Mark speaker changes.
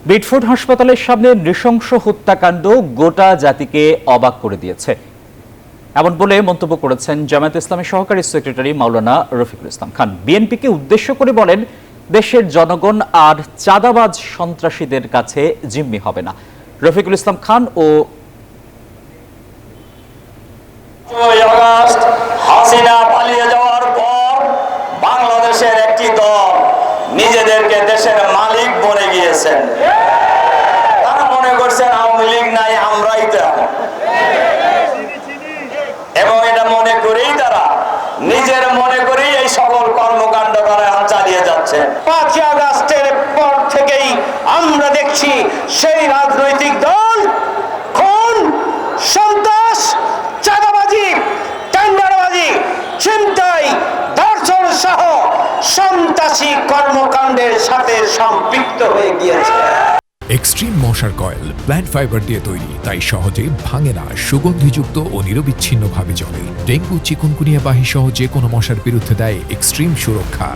Speaker 1: বিটফোর্ড হাসপাতালের সামনে নৃশংস হত্যাকাণ্ড গোটা জাতিকে অবাক করে দিয়েছে, এমন বলে মন্তব্য করেছেন জামায়াতে ইসলামের সহকারী সেক্রেটারি মাওলানা রফিকুল ইসলাম খান। বিএনপিকে উদ্দেশ্য করে বলেন, দেশের জনগণ আর চাঁদাবাজ সন্ত্রাসীদের কাছে জিম্মি হবে না। রফিকুল ইসলাম খান ও
Speaker 2: হাসিনা পালিয়ে যাওয়ার পর বাংলাদেশের একটি দল নিজেদেরকে দেশের মালিক বলে গিয়েছেন। তারা মনে করছেন আওয়ামী লীগ নাই, আমরাই তো এখন, এবং এটা মনে করেই তারা নিজের মনে করেই এই সকল কর্মকাণ্ড তারা চালিয়ে যাচ্ছে। 5ই আগস্টের পর থেকেই আমরা দেখছি সেই রাজনৈতিক দল খুন, সন্ত্রাস, চাঁদাবাজি, টেন্ডারবাজি, ছিনতাই, ধর্ষণ সহ সন্ত্রাসী কর্মকাণ্ডের সাথে সম্পৃক্ত হয়ে গিয়েছে।
Speaker 3: এক্সট্রিম মশার কয়েল প্ল্যান্ট ফাইবার দিয়ে তৈরি, তাই সহজে ভাঙে না, সুগন্ধিযুক্ত ও নিরবিচ্ছিন্নভাবে জ্বলে। ডেঙ্গু, চিকুনগুনিয়া বাহি সহ যে কোনো মশার বিরুদ্ধে দেয় এক্সট্রিম সুরক্ষা।